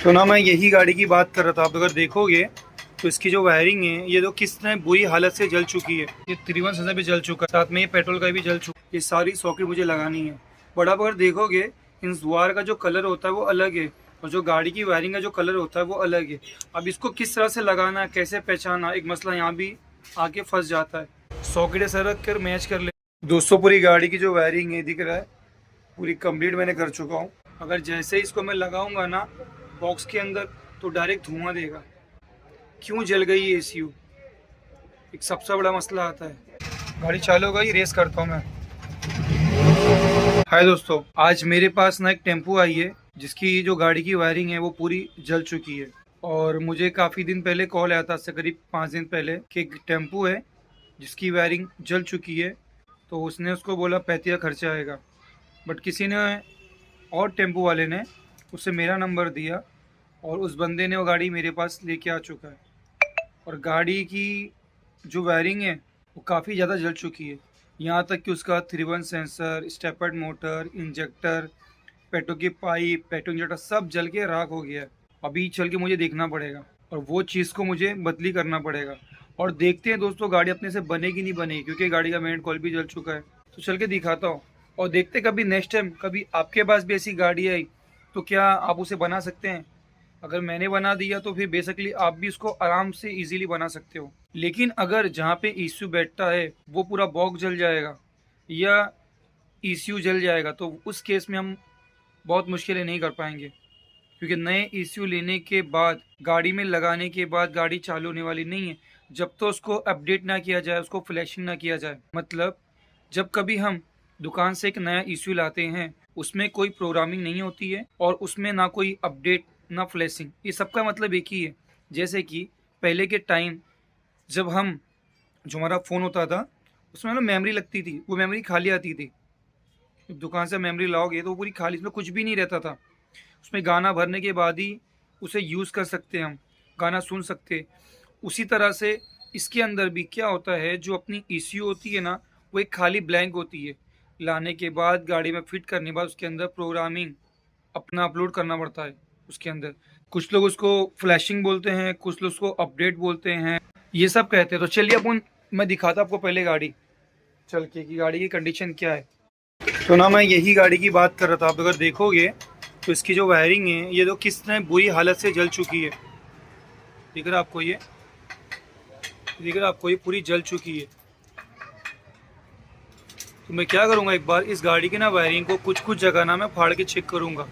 तो ना मैं यही गाड़ी की बात कर रहा था। आप अगर देखोगे तो इसकी जो वायरिंग है ये तो किस तरह बुरी हालत से जल चुकी है। ये त्रिभुवन संसद भी जल चुका है, साथ में ये पेट्रोल का भी जल चुका है। ये सारी सॉकेट मुझे लगानी है। बट आप अगर देखोगे इन द्वार का जो कलर होता है वो अलग है और जो गाड़ी की वायरिंग का जो कलर होता है वो अलग है। अब इसको किस तरह से लगाना है, कैसे पहचाना, एक मसला यहाँ भी आके फंस जाता है। सॉकेट ऐसा रख कर मैच कर ले। दोस्तों पूरी गाड़ी की जो वायरिंग है दिख रहा है, पूरी कंप्लीट मैंने कर चुका हूँ। अगर जैसे ही इसको मैं लगाऊंगा ना बॉक्स के अंदर तो डायरेक्ट धुआं देगा। क्यों जल गई ये एसीयू, एक सबसे बड़ा मसला आता है। गाड़ी चालू हो गई, रेस करता हूँ मैं। हाय दोस्तों, आज मेरे पास ना एक टेम्पो आई है जिसकी जो गाड़ी की वायरिंग है वो पूरी जल चुकी है। और मुझे काफ़ी दिन पहले कॉल आया था, इससे करीब 5 दिन पहले, कि एक टेम्पो है जिसकी वायरिंग जल चुकी है। तो उसने उसको बोला 35 का खर्चा आएगा। बट किसी ने और टेम्पो वाले ने उससे मेरा नंबर दिया और उस बंदे ने वो गाड़ी मेरे पास लेके आ चुका है। और गाड़ी की जो वायरिंग है वो काफ़ी ज़्यादा जल चुकी है। यहाँ तक कि उसका 3-1 सेंसर, स्टेपर्ड मोटर, इंजेक्टर, पेट्रोल की पाइप, पेट्रोल इंजेक्टर सब जल के राख हो गया है। अभी चल के मुझे देखना पड़ेगा और वो चीज़ को मुझे बदली करना पड़ेगा। और देखते हैं दोस्तों गाड़ी अपने से बनेगी नहीं बनेगी, क्योंकि गाड़ी का मेन कॉल भी जल चुका है। तो चल के दिखाता हूँ और देखते कभी नेक्स्ट टाइम कभी आपके पास भी ऐसी गाड़ी आई तो क्या आप उसे बना सकते हैं। अगर मैंने बना दिया तो फिर बेसिकली आप भी इसको आराम से इजीली बना सकते हो। लेकिन अगर जहाँ पे ईसीयू बैठता है वो पूरा बॉक्स जल जाएगा या ईसीयू जल जाएगा तो उस केस में हम बहुत मुश्किलें नहीं कर पाएंगे, क्योंकि नए ईसीयू लेने के बाद गाड़ी में लगाने के बाद गाड़ी चालू होने वाली नहीं है जब तो उसको अपडेट ना किया जाए, उसको फ्लैशिंग ना किया जाए। मतलब जब कभी हम दुकान से एक नया ईसीयू लाते हैं उसमें कोई प्रोग्रामिंग नहीं होती है और उसमें ना कोई अपडेट ना फ्लैशिंग, ये सबका मतलब एक ही है। जैसे कि पहले के टाइम जब हम जो हमारा फ़ोन होता था उसमें ना मेमोरी लगती थी, वो मेमोरी खाली आती थी। दुकान से मेमोरी लाओगे तो वो पूरी खाली, इसमें कुछ भी नहीं रहता था। उसमें गाना भरने के बाद ही उसे यूज़ कर सकते हैं, हम गाना सुन सकते। उसी तरह से इसके अंदर भी क्या होता है, जो अपनी ईसीयू होती है ना वो एक खाली ब्लैंक होती है। लाने के बाद गाड़ी में फिट करने के बाद उसके अंदर प्रोग्रामिंग अपना अपलोड करना पड़ता है उसके अंदर। कुछ लोग उसको फ्लैशिंग बोलते हैं, कुछ लोग उसको अपडेट बोलते हैं, ये सब कहते हैं। तो चलिए अपन मैं दिखाता आपको पहले गाड़ी चल के कि गाड़ी की कंडीशन क्या है। तो ना मैं यही गाड़ी की बात कर रहा था। आप अगर देखोगे तो इसकी जो वायरिंग है ये तो किस तरह बुरी हालत से जल चुकी है। दिख रहा आपको ये, दिख रहा आपको ये पूरी जल चुकी है। तो मैं क्या करूँगा, एक बार इस गाड़ी की ना वायरिंग को कुछ कुछ जगह ना मैं फाड़ के चेक करूँगा।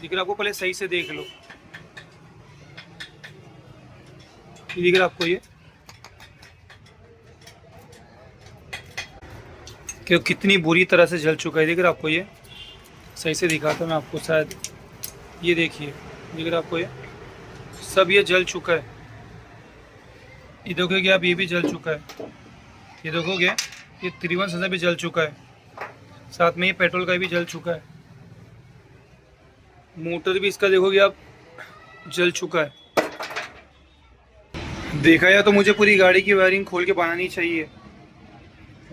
दिख रहा आपको, पहले सही से देख लो। दिख रहा आपको ये कि कितनी बुरी तरह से जल चुका है। दिख रहा आपको ये, सही से दिखाता मैं आपको शायद, ये देखिए दिख रहा आपको ये सब ये जल चुका है। ये देखोगे आप, ये भी जल चुका है। ये देखोगे ये त्रिभुवन संसद भी जल चुका है, साथ में ये पेट्रोल का भी जल चुका है। मोटर भी इसका देखोगे आप जल चुका है। देखा जाए तो मुझे पूरी गाड़ी की वायरिंग खोल के बनानी चाहिए,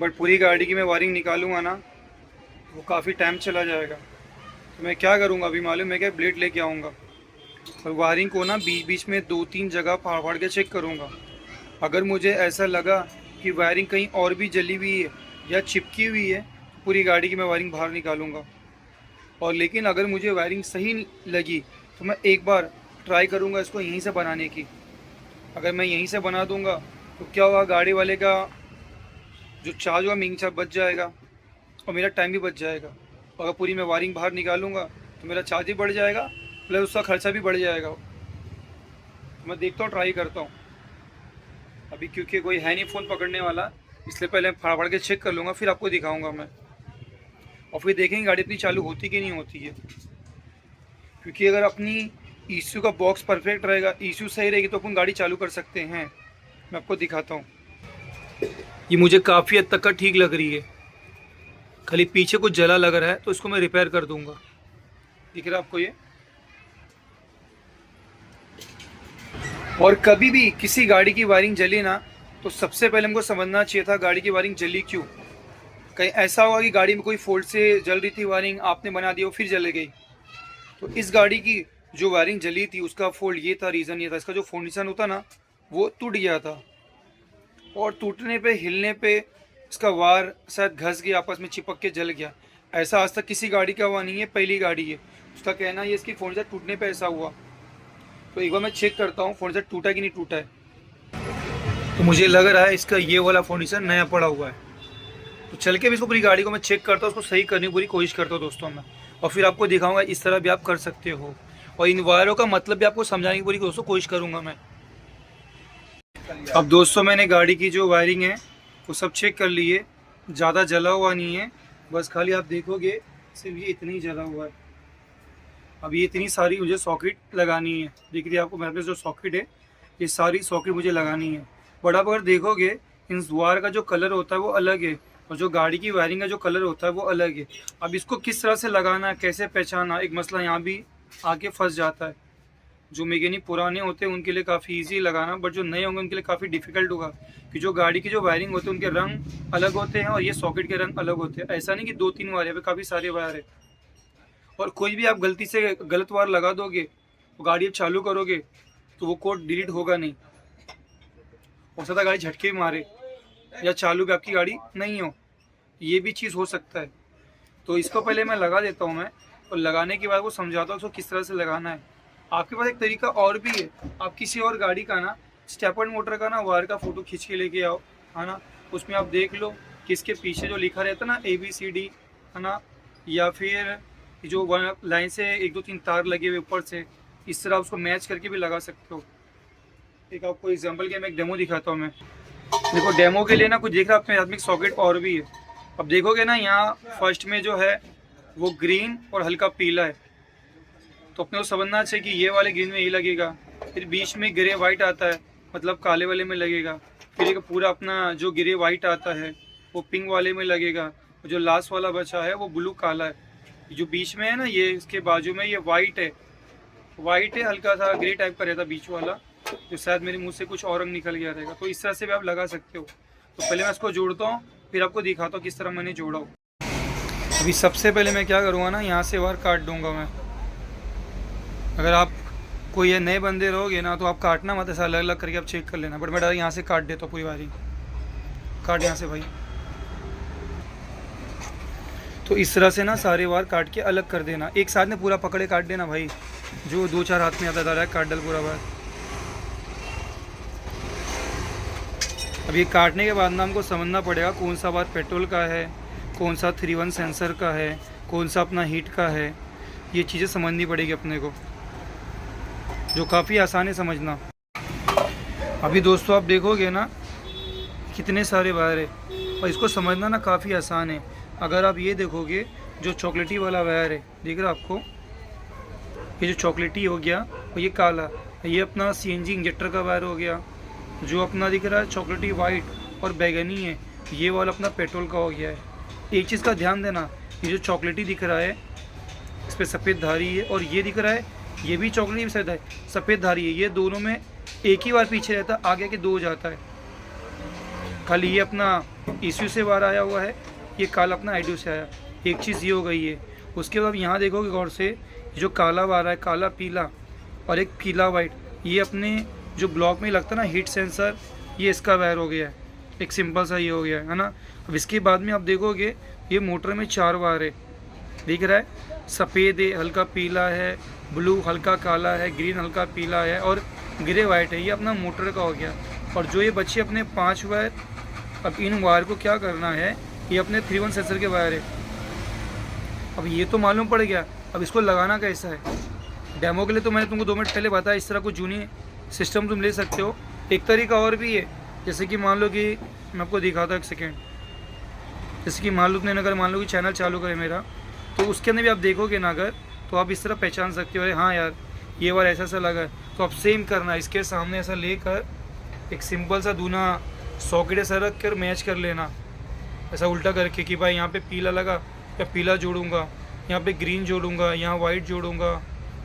बट पूरी गाड़ी की मैं वायरिंग निकालूंगा ना वो काफ़ी टाइम चला जाएगा। तो मैं क्या करूँगा अभी मालूम है क्या, ब्लेड लेके आऊँगा और वायरिंग को ना बीच बीच में 2-3 जगह फाड़ फाड़ के चेक करूँगा। अगर मुझे ऐसा लगा कि वायरिंग कहीं और भी जली हुई है या चिपकी हुई है तो पूरी गाड़ी की मैं वायरिंग बाहर निकालूँगा। और लेकिन अगर मुझे वायरिंग सही लगी तो मैं एक बार ट्राई करूँगा इसको यहीं से बनाने की। अगर मैं यहीं से बना दूँगा तो क्या होगा, गाड़ी वाले का जो चार्ज होगा मेकिंग चार्ज बच जाएगा और मेरा टाइम भी बच जाएगा। अगर पूरी मैं वायरिंग बाहर निकालूंगा तो मेरा चार्ज भी बढ़ जाएगा प्लस उसका खर्चा भी बढ़ जाएगा। मैं देखता हूँ, ट्राई करता हूँ अभी, क्योंकि कोई है नहीं फ़ोन पकड़ने वाला, इसलिए पहले फाड़ फाड़ के चेक कर लूँगा फिर आपको दिखाऊँगा मैं। और फिर देखेंगे गाड़ी अपनी चालू होती कि नहीं होती है। क्योंकि अगर अपनी ईसीयू का बॉक्स परफेक्ट रहेगा, ईसीयू सही रहेगी तो अपन गाड़ी चालू कर सकते हैं। मैं आपको दिखाता हूँ, ये मुझे काफ़ी हद तक का ठीक लग रही है, खाली पीछे कुछ जला लग रहा है तो इसको मैं रिपेयर कर दूंगा। दिख रहा है आपको ये। और कभी भी किसी गाड़ी की वायरिंग जली ना तो सबसे पहले हमको समझना चाहिए था गाड़ी की वायरिंग जली क्यों। कहीं ऐसा होगा कि गाड़ी में कोई फॉल्ट से जल रही थी वायरिंग, आपने बना दिया और फिर जल गई। तो इस गाड़ी की जो वायरिंग जली थी उसका फॉल्ट ये था, रीज़न ये था, इसका जो फाउंडेशन होता ना वो टूट गया था, और टूटने पे हिलने पे इसका वार शायद घस गया, आपस में चिपक के जल गया। ऐसा आज तक किसी गाड़ी का हुआ नहीं है, पहली गाड़ी है। उसका कहना है इसकी फाउंडेशन टूटने पे ऐसा हुआ। तो एक बार मैं चेक करता हूँ फाउंडेशन टूटा कि नहीं टूटा है। तो मुझे लग रहा है इसका ये वाला फाउंडेशन नया पड़ा हुआ है। तो चल के भी इसको पूरी गाड़ी को मैं चेक करता हूँ, उसको सही करने की पूरी कोशिश करता हूँ दोस्तों मैं, और फिर आपको दिखाऊंगा इस तरह भी आप कर सकते हो, और इन वायरों का मतलब भी आपको समझाने की पूरी दोस्तों कोशिश करूँगा मैं। अब दोस्तों मैंने गाड़ी की जो वायरिंग है वो सब चेक कर ली है, ज़्यादा जला हुआ नहीं है, बस खाली आप देखोगे सिर्फ ये इतना ही जला हुआ है। अब ये इतनी सारी मुझे सॉकेट लगानी है, दिख रही है आपको मेरे पास जो सॉकेट है, ये सारी सॉकेट मुझे लगानी है। बट आप अगर देखोगे इन वायर का जो कलर होता है वो अलग है, और जो गाड़ी की वायरिंग का जो कलर होता है वो अलग है। अब इसको किस तरह से लगाना है, कैसे पहचाना, एक मसला यहाँ भी आके फंस जाता है। जो मैकेनिक पुराने होते हैं उनके लिए काफ़ी इजी लगाना, बट जो नए होंगे उनके लिए काफ़ी डिफिकल्ट होगा, कि जो गाड़ी की जो वायरिंग होती है उनके रंग अलग होते हैं और ये सॉकेट के रंग अलग होते हैं। ऐसा नहीं कि 2-3 वायर है, काफ़ी सारे वायर है, और कोई भी आप गलती से गलत वायर लगा दोगे तो गाड़ी अब चालू करोगे तो वो कोड डिलीट होगा नहीं, हो सकता है गाड़ी झटके मारे या चालू भी आपकी गाड़ी नहीं हो, ये भी चीज़ हो सकता है। तो इसको पहले मैं लगा देता हूँ मैं, और लगाने के बाद वो समझाता हूँ उसको किस तरह से लगाना है। आपके पास एक तरीका और भी है, आप किसी और गाड़ी का ना स्टेपर मोटर का ना वायर का फ़ोटो खींच के लेके आओ, है ना, उसमें आप देख लो कि इसके पीछे जो लिखा रहता है ना ABCD, है ना, या फिर जो लाइन से 1-2-3 तार लगे हुए ऊपर से, इस तरह उसको मैच करके भी लगा सकते हो। एक आपको एग्जांपल के मैं एक डेमो दिखाता हूँ मैं। देखो डेमो के लिए ना कुछ देख रहा अपने आदमी सॉकेट और भी है। अब देखोगे ना यहाँ फर्स्ट में जो है वो ग्रीन और हल्का पीला है, तो अपने को समझना चाहिए कि ये वाले ग्रीन में ये लगेगा, फिर बीच में ग्रे वाइट आता है मतलब काले वाले में लगेगा, फिर एक पूरा अपना जो ग्रे वाइट आता है वो पिंक वाले में लगेगा, जो लास्ट वाला बचा है वो ब्लू काला है। जो बीच में है ना ये इसके बाजू में ये वाइट है, हल्का सा ग्रे टाइप का रहता बीच वाला, जो शायद मेरे मुंह से कुछ और रंग निकल गया रहेगा। तो इस तरह से भी आप लगा सकते हो। तो पहले मैं इसको जोड़ता हूँ, फिर आपको दिखाता हूँ किस तरह मैंने जोड़ा हो। अभी सबसे पहले मैं क्या करूँगा ना, यहाँ से वायर काट दूँगा मैं। अगर आप कोई नए बंदे रहोगे ना तो आप काटना मत, ऐसा अलग अलग करके आप चेक कर लेना, बट मैं डायरेक्ट यहाँ से काट देता हूँ पूरी वायरिंग। काट यहाँ से भाई। तो इस तरह से ना सारे वायर काट के अलग कर देना, एक साथ में पूरा पकड़े काट देना भाई, जो 2-4 हाथ में आता था काट डाल पूरा वायर। अब ये काटने के बाद ना हमको समझना पड़ेगा कौन सा वायर पेट्रोल का है, कौन सा 3-1 सेंसर का है, कौन सा अपना हीट का है, ये चीज़ें समझनी पड़ेगी अपने को, जो काफ़ी आसान है समझना। अभी दोस्तों आप देखोगे ना कितने सारे वायर है, और इसको समझना ना काफ़ी आसान है। अगर आप ये देखोगे जो चॉकलेटी वाला वायर है, दिख रहा आपको, ये जो चॉकलेटी हो गया और ये काला, ये अपना CNG इंजेक्टर का वायर हो गया। जो अपना दिख रहा है चॉकलेटी वाइट और बैगनी है, ये वाला अपना पेट्रोल का हो गया है। एक चीज़ का ध्यान देना, ये जो चॉकलेटी दिख रहा है इस पर सफ़ेद धारी है, और ये दिख रहा है ये भी चॉकलेटी सफ़ेद धारी है, ये दोनों में एक ही बार पीछे रहता है, आगे के 2 हो जाता है। खाली ये अपना ECU से वायर आया हुआ है, ये काला अपना IDU से आया, एक चीज़ ये हो गई है। उसके बाद यहाँ देखोगे गौर से, जो काला वायर है, काला पीला और एक पीला वाइट, ये अपने जो ब्लॉक में लगता है ना हीट सेंसर, ये इसका वायर हो गया है, एक सिंपल सा ये हो गया है ना। अब इसके बाद में आप देखोगे ये मोटर में 4 वायर है, दिख रहा है, सफ़ेद है, हल्का पीला है, ब्लू हल्का काला है, ग्रीन हल्का पीला है और ग्रे वाइट है, ये अपना मोटर का हो गया। और जो ये बच्चे अपने 5 वायर, अब इन वायर को क्या करना है, ये अपने 3-1 सेंसर के वायर है। अब ये तो मालूम पड़ गया, अब इसको लगाना कैसा है। डेमो के लिए तो मैंने तुमको 2 मिनट पहले बताया, इस तरह कुछ जूनी सिस्टम तुम ले सकते हो। एक तरीका और भी है, जैसे कि मान लो कि मैं आपको दिखाता हूँ, 1 सेकेंड। जैसे कि मान लो तुमने अगर मान लो कि चैनल चालू करे मेरा, तो उसके अंदर भी आप देखोगे ना अगर, तो आप इस तरह पहचान सकते हो, अरे हाँ यार ये वाला ऐसा लगा है। तो आप सेम करना, इसके सामने ऐसा लेकर एक सिंपल सा दूना सॉकेट ऐसा रख कर मैच कर लेना, ऐसा उल्टा करके कि भाई यहाँ पे पीला लगा या पीला जोड़ूंगा, यहाँ पे ग्रीन जोड़ूंगा, यहाँ वाइट जोड़ूंगा,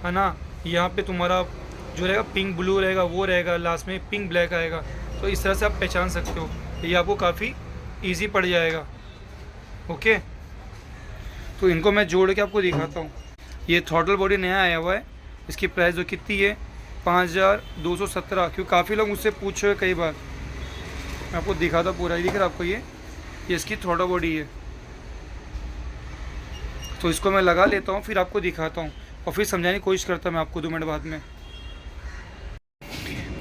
है ना, यहाँ पे तुम्हारा जो रहेगा पिंक ब्लू रहेगा वो रहेगा, लास्ट में पिंक ब्लैक आएगा। तो इस तरह से आप पहचान सकते हो, ये आपको काफ़ी ईजी पड़ जाएगा। ओके, तो इनको मैं जोड़ के आपको दिखाता हूँ। ये थ्रॉटल बॉडी नया आया हुआ है, इसकी प्राइस जो कितनी है 5217, क्योंकि काफ़ी लोग मुझसे पूछ रहे कई बार। मैं आपको दिखाता पूरा, दिख रहा है आपको ये इसकी थ्रॉटल बॉडी है। तो इसको मैं लगा लेता हूँ, फिर आपको दिखाता हूँ और फिर समझाने की कोशिश करता हूँ मैं आपको 2 मिनट बाद में।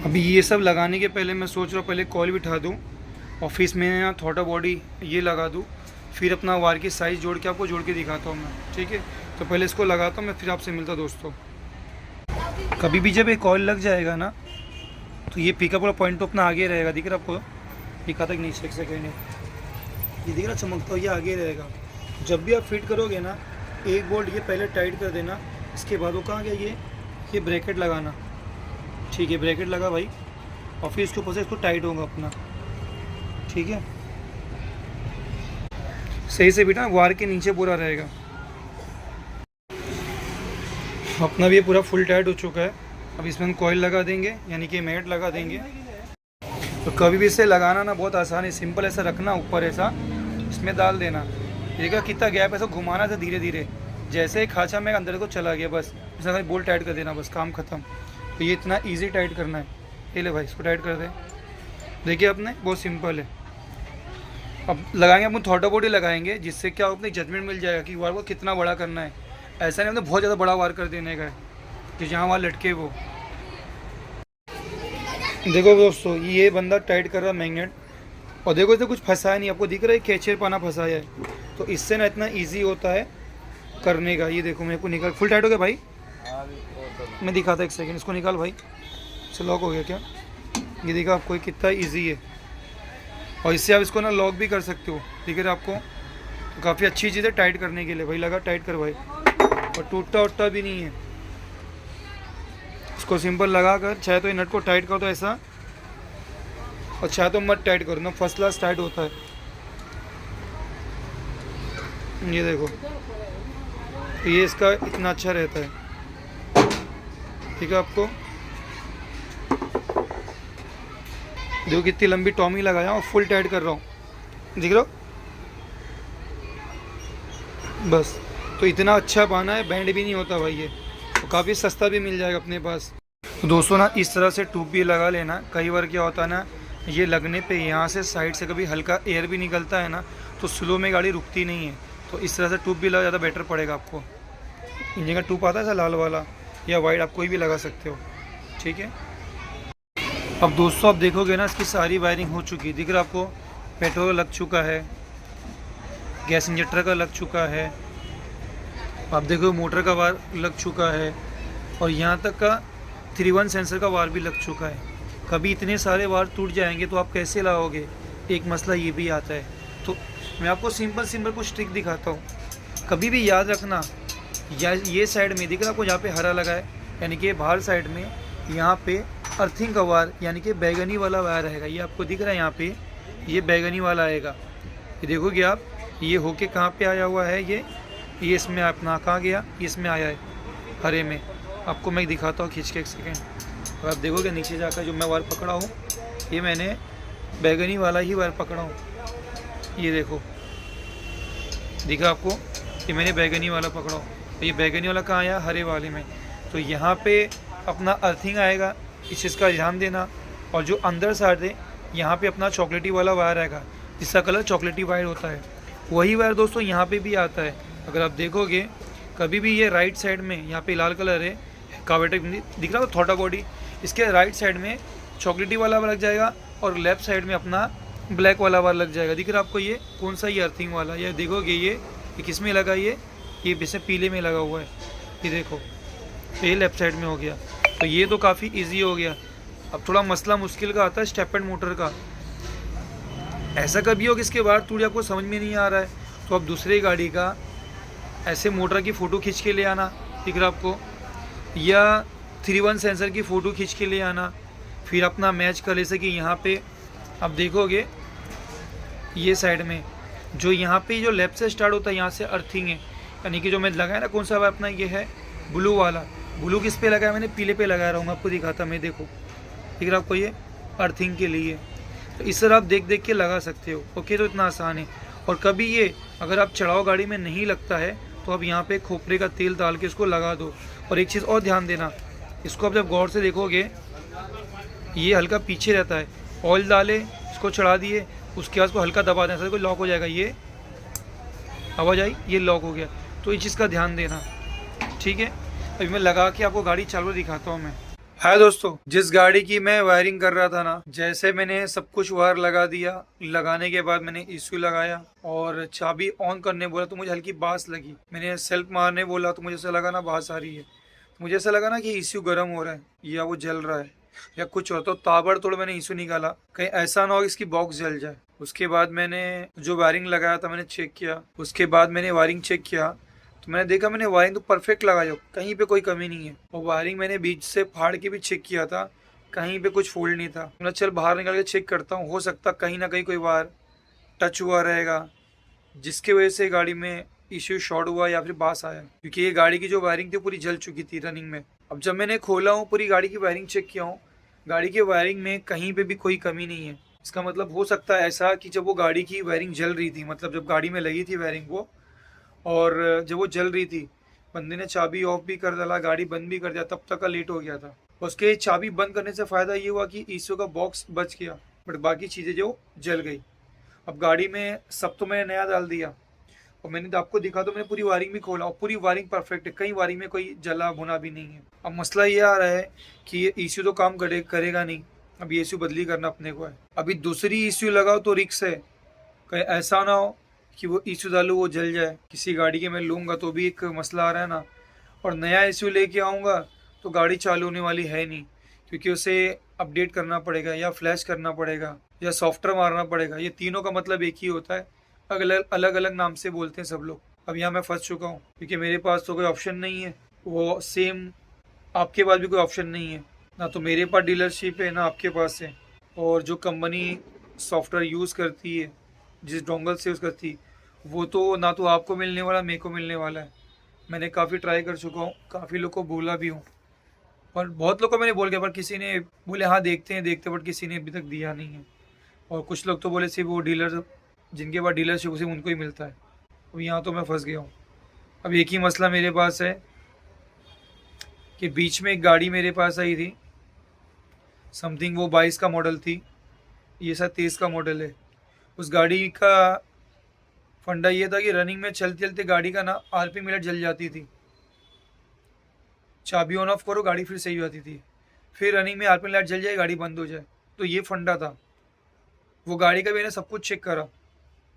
अभी ये सब लगाने के पहले मैं सोच रहा हूँ पहले कॉइल बिठा दूँ, ऑफिस में यहाँ थ्रॉटल बॉडी ये लगा दूँ, फिर अपना वायर की साइज़ जोड़ के आपको जोड़ के दिखाता हूँ मैं, ठीक है। तो पहले इसको लगाता हूँ मैं, फिर आपसे मिलता दोस्तों। कभी भी जब ये कॉइल लग जाएगा ना तो ये पिकअप वाला पॉइंट तो अपना आगे रहेगा, दिख रहा आपको, दिखाता कि नीचे एक सेकेंड, ये दिख रहा चमकता हुआ, ये आगे रहेगा। जब भी आप फिट करोगे ना, एक बोल्ट ये पहले टाइट कर देना, इसके बाद वो कहाँ गया ये ब्रैकेट लगाना, ठीक है। ब्रैकेट लगा भाई, और फिर इसके ऊपर से इसको टाइट होगा अपना, ठीक है। सही से बेटा वायर के नीचे पूरा रहेगा। अपना भी ये पूरा फुल टाइट हो चुका है। अब इसमें हम कॉइल लगा देंगे, यानी कि मैट लगा देंगे। तो कभी भी इसे लगाना ना बहुत आसान है, सिंपल ऐसा रखना, ऊपर ऐसा इसमें डाल देना, देखा कितना गैप, ऐसा घुमाना था धीरे धीरे, जैसे ही खाँचा में अंदर को चला गया बस ऐसा बोल्ट टाइट कर देना, बस काम ख़त्म। तो ये इतना ईजी टाइट करना है। ये ले भाई, इसको टाइट कर दे, देखिए अपने बहुत सिंपल है। अब लगाएंगे अपन थ्रॉटल बॉडी लगाएंगे, जिससे क्या अपने जजमेंट मिल जाएगा कि वायर को कितना बड़ा करना है। ऐसा नहीं मतलब बहुत ज़्यादा बड़ा वायर कर देने का है कि जहाँ वायर लटके वो। देखो दोस्तों, ये बंदा टाइट कर रहा है मैग्नेट, और देखो इसे कुछ फंसाया नहीं, आपको दिख रहा है कैचर पाना फंसाया है। तो इससे ना इतना ईजी होता है करने का। ये देखो मेरे को निकाल, फुल टाइट हो गया भाई, मैं दिखाता एक सेकेंड, इसको निकाल भाई, इससे लॉक हो गया क्या, ये देखा आपको कितना ईजी है। और इससे आप इसको ना लॉक भी कर सकते हो, ठीक है आपको। तो काफ़ी अच्छी चीज़ है टाइट करने के लिए भाई, लगा टाइट कर भाई, और टूटता उटता भी नहीं है। इसको सिंपल लगा कर, चाहे तो ये नट को टाइट कर दो ऐसा, और चाहे तो मत टाइट करो ना, फर्स्ट क्लास टाइट होता है। ये देखो, तो ये इसका इतना अच्छा रहता है, ठीक है। आपको देखो कितनी लंबी टॉमी लगाया और फुल टाइट कर रहा हूँ, दिख रहा हो बस। तो इतना अच्छा पाना है, बैंड भी नहीं होता भाई ये, तो काफ़ी सस्ता भी मिल जाएगा अपने पास। तो दोस्तों ना इस तरह से ट्यूब भी लगा लेना। कई बार क्या होता है ना, ये लगने पे यहाँ से साइड से कभी हल्का एयर भी निकलता है ना, तो स्लो में गाड़ी रुकती नहीं है। तो इस तरह से ट्यूब भी लगा, ज़्यादा बेटर पड़ेगा आपको। इंजन का ट्यूब आता है ऐसा लाल वाला या वाइट, आप कोई भी लगा सकते हो, ठीक है। अब दोस्तों आप देखोगे ना, इसकी सारी वायरिंग हो चुकी है, दिख रहा आपको। पेट्रोल लग चुका है, गैस इंजेक्टर का लग चुका है, आप देखो मोटर का वायर लग चुका है, और यहाँ तक का 3-1 सेंसर का वायर भी लग चुका है। कभी इतने सारे वायर टूट जाएंगे तो आप कैसे लाओगे, एक मसला ये भी आता है। तो मैं आपको सिंपल कुछ ट्रिक दिखाता हूँ। कभी भी याद रखना, या ये साइड में दिख रहा आपको, यहाँ पे हरा लगा है, यानी कि बाहर साइड में यहाँ पे अर्थिंग का वायर, यानी कि बैगनी वाला वायर रहेगा। ये आपको दिख रहा है यहाँ पे, ये बैगनी वाला आएगा। ये देखोगे आप, ये होके कहाँ पे आया हुआ है, ये इसमें अपना कहाँ गया, ये इसमें आया है हरे में। आपको मैं दिखाता हूँ खींच के, एक सेकेंड। और आप देखोगे नीचे जाकर जो मैं वायर पकड़ा हूँ, ये मैंने बैगनी वाला ही वायर पकड़ा हूँ। ये देखो, दिखा आपको, ये मैंने बैगनी वाला पकड़ा हूँ। तो ये बैगनी वाला कहाँ आया, हरे वाले में। तो यहाँ पे अपना अर्थिंग आएगा, इस चीज़ का ध्यान देना। और जो अंदर साइड है, यहाँ पे अपना चॉकलेटी वाला वायर आएगा, जिसका कलर चॉकलेटी वायर होता है। वही वायर दोस्तों यहाँ पे भी आता है। अगर आप देखोगे कभी भी, ये राइट साइड में यहाँ पे लाल कलर है, कार्बोरेटर दिख रहा है, थ्रॉटल बॉडी, इसके राइट साइड में चॉकलेटी वाला वायर लग जाएगा, और लेफ्ट साइड में अपना ब्लैक वाला वायर लग जाएगा। दिख रहा है आपको ये कौन सा, ये अर्थिंग वाला। ये देखोगे ये किस में लगा, ये जैसे पीले में लगा हुआ है, ये देखो, तो ये लेफ्ट साइड में हो गया। तो ये तो काफ़ी इजी हो गया। अब थोड़ा मसला मुश्किल का आता है स्टेप एंड मोटर का। ऐसा कभी हो कि इसके बाद टूट आपको समझ में नहीं आ रहा है, तो आप दूसरी गाड़ी का ऐसे मोटर की फ़ोटो खींच के ले आना, दिख रहा आपको, या 3-1 सेंसर की फ़ोटो खींच के ले आना, फिर अपना मैच कर ले सके। यहाँ पे आप देखोगे ये साइड में जो यहाँ पे जो लेफ्ट से स्टार्ट होता है, यहाँ से अर्थिंग है, यानी कि जो मैं लगाया ना, कौन सा अपना ये है ब्लू वाला। ब्लू किस पे लगाया मैंने, पीले पे लगा रहा हूँ, आपको दिखाता मैं, देखो दिख रहा आपको, ये अर्थिंग के लिए। तो इस तरह आप देख के लगा सकते हो। ओके, तो इतना आसान है। और कभी ये अगर आप चढ़ाओ गाड़ी में नहीं लगता है, तो अब यहाँ पे खोपरे का तेल डाल के इसको लगा दो। और एक चीज़ और ध्यान देना, इसको आप जब गौर से देखोगे ये हल्का पीछे रहता है। ऑयल डाले, इसको चढ़ा दिए, उसके बाद इसको हल्का दबा देना, कोई लॉक हो जाएगा। ये आवाज़ आई, ये लॉक हो गया। तो इस चीज़ का ध्यान देना, ठीक है। अभी मैं लगा के आपको गाड़ी चालू दिखाता हूँ मैं। हाय दोस्तों, जिस गाड़ी की मैं वायरिंग कर रहा था ना, जैसे मैंने सब कुछ वायर लगा दिया, लगाने के बाद मैंने ईसीयू लगाया और चाबी ऑन करने बोला तो मुझे हल्की बास लगी। मैंने सेल्फ मारने बोला तो मुझे ऐसा लगा ना बास आ रही है। मुझे ऐसा लगा ना कि ईसीयू गर्म हो रहा है या वो जल रहा है या कुछ और। तो ताबड़तोड़ मैंने ईसीयू निकाला, कहीं ऐसा ना हो इसकी बॉक्स जल जाए। उसके बाद मैंने जो वायरिंग लगाया था मैंने चेक किया। उसके बाद मैंने वायरिंग चेक किया तो मैंने देखा मैंने वायरिंग तो परफेक्ट लगाई हो, कहीं पे कोई कमी नहीं है। और वायरिंग मैंने बीच से फाड़ के भी चेक किया था, कहीं पे कुछ फोल्ड नहीं था। मैं चल बाहर निकल के चेक करता हूँ, हो सकता कहीं ना कहीं कोई वायर टच हुआ रहेगा जिसकी वजह से गाड़ी में इश्यू शॉर्ट हुआ या फिर बास आया, क्योंकि ये गाड़ी की जो वायरिंग थी पूरी जल चुकी थी रनिंग में। अब जब मैंने खोला हूँ, पूरी गाड़ी की वायरिंग चेक किया हूँ, गाड़ी की वायरिंग में कहीं पे भी कोई कमी नहीं है। इसका मतलब हो सकता है ऐसा कि जब वो गाड़ी की वायरिंग जल रही थी, मतलब जब गाड़ी में लगी थी वायरिंग वो, और जब वो जल रही थी बंदे ने चाबी ऑफ भी कर डाला, गाड़ी बंद भी कर दिया, तब तक का लेट हो गया था। उसके चाबी बंद करने से फ़ायदा ये हुआ कि ईसीयू का बॉक्स बच गया, बट बाकी चीज़ें जो जल गई। अब गाड़ी में सब तो मैंने नया डाल दिया और मैंने तो आपको दिखा, तो मैंने पूरी वायरिंग भी खोला और पूरी वायरिंग परफेक्ट है, कहीं वायरिंग में कोई जला भुना भी नहीं है। अब मसला ये आ रहा है कि ये ईसीयू तो काम करेगा नहीं, अब ये ईसीयू बदली करना अपने को है। अभी दूसरी ईसीयू लगाओ तो रिक्स है, कहीं ऐसा ना हो कि वो ईसीयू डालू वो जल जाए। किसी गाड़ी के मैं लूँगा तो भी एक मसला आ रहा है ना, और नया ईसीयू लेके आऊँगा तो गाड़ी चालू होने वाली है नहीं, क्योंकि उसे अपडेट करना पड़ेगा या फ्लैश करना पड़ेगा या सॉफ्टवेयर मारना पड़ेगा। ये तीनों का मतलब एक ही होता है, अलग अलग नाम से बोलते हैं सब लोग। अब यहाँ मैं फंस चुका हूँ, क्योंकि मेरे पास तो कोई ऑप्शन नहीं है, वो सेम आपके पास भी कोई ऑप्शन नहीं है ना, तो मेरे पास डीलरशिप है ना आपके पास है। और जो कंपनी सॉफ्टवेयर यूज़ करती है, जिस डोंगल से यूज़ करती, वो तो ना तो आपको मिलने वाला मेरे को मिलने वाला है। मैंने काफ़ी ट्राई कर चुका हूँ, काफ़ी लोग को बोला भी हूँ, और बहुत लोग को मैंने बोल गया, पर किसी ने बोले हाँ देखते हैं, बट किसी ने अभी तक दिया नहीं है। और कुछ लोग तो बोले सिर्फ वो डीलर जिनके पास डीलरशिप उसे उनको ही मिलता है। अब यहाँ तो मैं फंस गया हूँ। अब एक ही मसला मेरे पास है कि बीच में एक गाड़ी मेरे पास आई थी, समथिंग वो 22 का मॉडल थी, ये शायद 23 का मॉडल है। उस गाड़ी का फंडा ये था कि रनिंग में चलते चलते गाड़ी का ना आरपी मिनट जल जाती थी, चाबी ऑन ऑफ करो गाड़ी फिर सही हो जाती थी, फिर रनिंग में आरपी लाइट जल जाए गाड़ी बंद हो जाए। तो ये फंडा था। वो गाड़ी का मैंने सब कुछ चेक करा,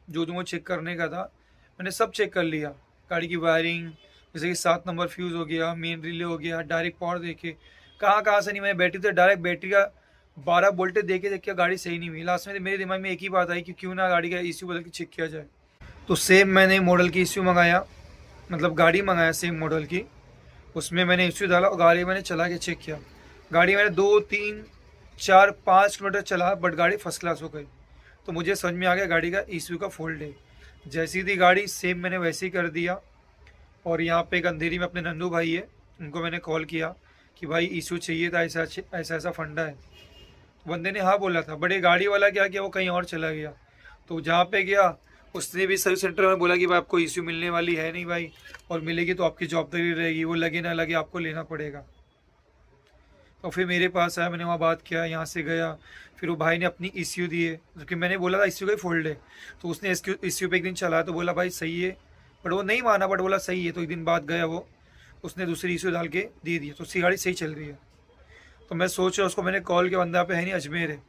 जो मुझे चेक करने का था मैंने सब चेक कर लिया। गाड़ी की वायरिंग, जैसे कि 7 नंबर फ्यूज़ हो गया, मेन रिले हो गया, डायरेक्ट पावर देखे कहाँ कहाँ से नहीं, मैंने बैटरी तो डायरेक्ट बैटरी का 12 वोल्टेज देख के गाड़ी सही नहीं हुई। लास्ट में मेरे दिमाग में एक ही बात आई कि क्यों ना गाड़ी का ईसीयू बदल के चेक किया जाए। तो सेम मैंने मॉडल की ईसीयू मंगाया, मतलब गाड़ी मंगाया सेम मॉडल की, उसमें मैंने ईसीयू डाला और गाड़ी मैंने चला के चेक किया। गाड़ी मैंने 2 3 4 5 किलोमीटर चला, बट गाड़ी फर्स्ट क्लास हो गई। तो मुझे समझ में आ गया गाड़ी का ईसीयू का फॉल्ट है। जैसी थी गाड़ी सेम मैंने वैसे ही कर दिया। और यहाँ पे एक अंधेरी में अपने नंदू भाई है, उनको मैंने कॉल किया कि भाई ईसीयू चाहिए था, ऐसा ऐसा ऐसा फंडा है। तो बंदे ने हाँ बोला था, बट ये गाड़ी वाला क्या किया वो कहीं और चला गया। तो जहाँ पे गया उसने भी सर्विस सेंटर में बोला कि भाई आपको ईसीयू मिलने वाली है नहीं भाई, और मिलेगी तो आपकी जवाबदारी रहेगी, वो लगे ना लगे आपको लेना पड़ेगा। और फिर मेरे पास आया, मैंने वहाँ बात किया, यहाँ से गया, फिर वो भाई ने अपनी ईसीयू दिए, क्योंकि मैंने बोला था ईसीयू का ही फॉल्ट है। तो उसने ईसीयू पे एक दिन चलाया तो बोला भाई सही है, बट वो नहीं माना, बट बोला सही है। तो एक दिन बाद गया वो, उसने दूसरी ईसीयू डाल के दे दिया, तो उसकी गाड़ी सही चल रही है। तो मैं सोच रहा उसको मैंने कॉल किया, बंदा पे है नहीं, अजमेर है।